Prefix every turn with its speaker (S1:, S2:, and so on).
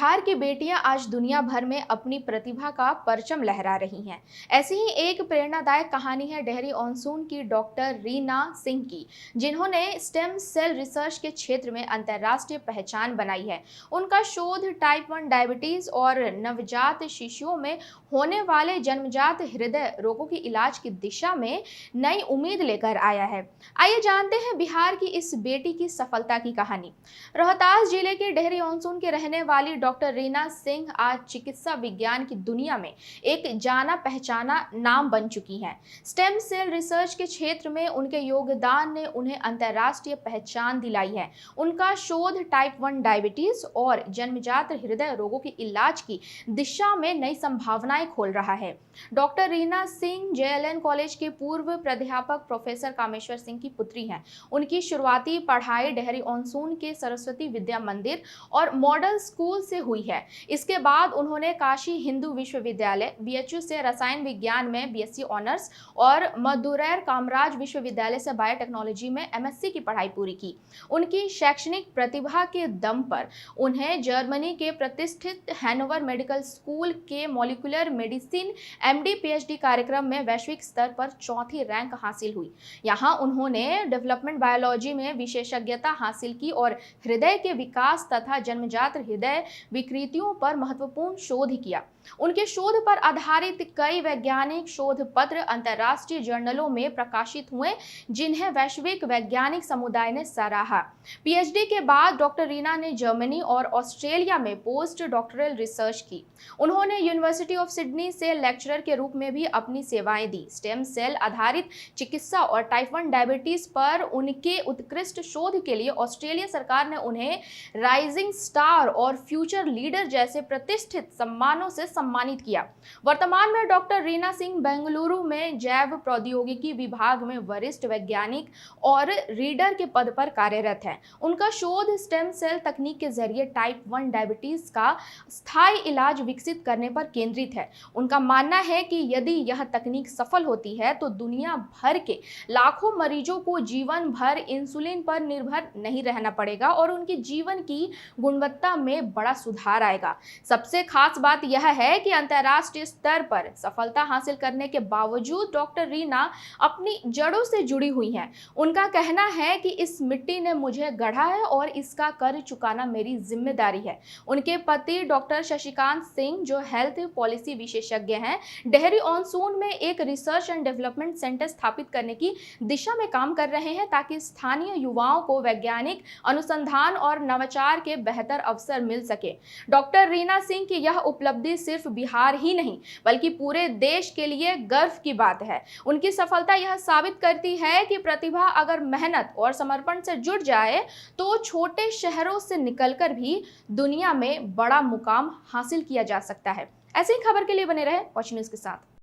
S1: बिहार की बेटियां आज दुनिया भर में अपनी प्रतिभा का परचम लहरा रही हैं। ऐसी ही एक प्रेरणादायक कहानी है डेहरी ऑनसून की डॉक्टर रीना सिंह की, जिन्होंने स्टेम सेल रिसर्च के क्षेत्र में अंतर्राष्ट्रीय पहचान बनाई है। उनका शोध टाइप 1 डायबिटीज और नवजात शिशुओं में होने वाले जन्मजात हृदय रोगों की इलाज की दिशा में नई उम्मीद लेकर आया है। आइए जानते हैं बिहार की इस बेटी की सफलता की कहानी। रोहतास जिले के डेहरी ऑनसून के रहने वाली डॉक्टर रीना सिंह आज चिकित्सा विज्ञान की दुनिया में एक जाना पहचाना नाम बन चुकी हैं। स्टेम सेल रिसर्च के क्षेत्र में उनके योगदान ने उन्हें अंतर्राष्ट्रीय पहचान दिलाई है। उनका शोध टाइप 1 डायबिटीज और जन्मजात हृदय रोगों के इलाज की दिशा में नई संभावनाएं खोल रहा है। Doctor Reena Singh JLN college के पूर्व प्राध्यापक प्रोफेसर कामेश्वर सिंह की पुत्री हैं। उनकी शुरुआती पढ़ाई डेहरी ऑनसून के सरस्वती विद्या मंदिर और मॉडल स्कूल से हुई है। इसके बाद उन्होंने काशी हिंदू विश्वविद्यालय बीएचयू से रसायन विज्ञान में बीएससी ऑनर्स और मदुरै कामराज विश्वविद्यालय से बायोटेक्नोलॉजी में एमएससी की पढ़ाई पूरी की। उनकी शैक्षणिक प्रतिभा के दम पर उन्हें जर्मनी के प्रतिष्ठित हैनोवर मेडिकल स्कूल के मॉलिक्यूलर मेडिसिन एमडी पीएचडी कार्यक्रम में वैश्विक स्तर पर चौथी रैंक हासिल हुई। यहाँ उन्होंने डेवलपमेंट बायोलॉजी में विशेषज्ञता हासिल की और हृदय के विकास तथा जन्मजात हृदय विकृतियों पर महत्वपूर्ण शोध किया। उनके शोध पर आधारित कई वैज्ञानिक शोध पत्र अंतर्राष्ट्रीय जर्नलों में प्रकाशित हुए, जिन्हें वैश्विक वैज्ञानिक समुदाय ने सराहा। पीएचडी के बाद डॉक्टर रीना ने जर्मनी और ऑस्ट्रेलिया में पोस्ट डॉक्टरल रिसर्च की। उन्होंने यूनिवर्सिटी ऑफ सिडनी से लेक्चरर के रूप में भी अपनी सेवाएं दी। स्टेम सेल आधारित चिकित्सा और टाइप 1 डायबिटीज पर उनके उत्कृष्ट शोध के लिए ऑस्ट्रेलिया सरकार ने उन्हें राइजिंग स्टार और फ्यूचर लीडर जैसे प्रतिष्ठित सम्मानों से सम्मानित किया। वर्तमान में डॉक्टर रीना सिंह बेंगलुरु में जैव प्रौद्योगिकी विभाग में वरिष्ठ वैज्ञानिक और रीडर के पद पर कार्यरत है। उनका शोध स्टेम सेल तकनीक के जरिए टाइप 1 डायबिटीज का स्थायी इलाज विकसित करने पर केंद्रित है। उनका मानना है कि यदि यह तकनीक सफल होती है तो दुनिया भर के लाखों मरीजों को जीवन भर इंसुलिन पर निर्भर नहीं रहना पड़ेगा और उनके जीवन की गुणवत्ता में बड़ा सुधार आएगा। सबसे खास बात यह है कि अंतर्राष्ट्रीय स्तर पर सफलता हासिल करने के बावजूद डॉक्टर रीना अपनी जड़ों से जुड़ी हुई हैं। उनका कहना है कि इस मिट्टी ने मुझे गढ़ा है और इसका कर चुकाना मेरी जिम्मेदारी है। उनके पति डॉक्टर शशिकांत सिंह, जो हेल्थ पॉलिसी विशेषज्ञ हैं, डेहरी ऑनसून में एक रिसर्च एंड डेवलपमेंट सेंटर स्थापित करने की दिशा में काम कर रहे हैं, ताकि स्थानीय युवाओं को वैज्ञानिक अनुसंधान और नवाचार के बेहतर अवसर मिल सके। डॉक्टर रीना सिंह की यह उपलब्धि सिर्फ बिहार ही नहीं बल्कि पूरे देश के लिए गर्व की बात है। उनकी सफलता यह साबित करती है कि प्रतिभा अगर मेहनत और समर्पण से जुड़ जाए तो छोटे शहरों से निकलकर भी दुनिया में बड़ा मुकाम हासिल किया जा सकता है। ऐसी खबर के लिए बने रहे वॉच न्यूज़ के साथ।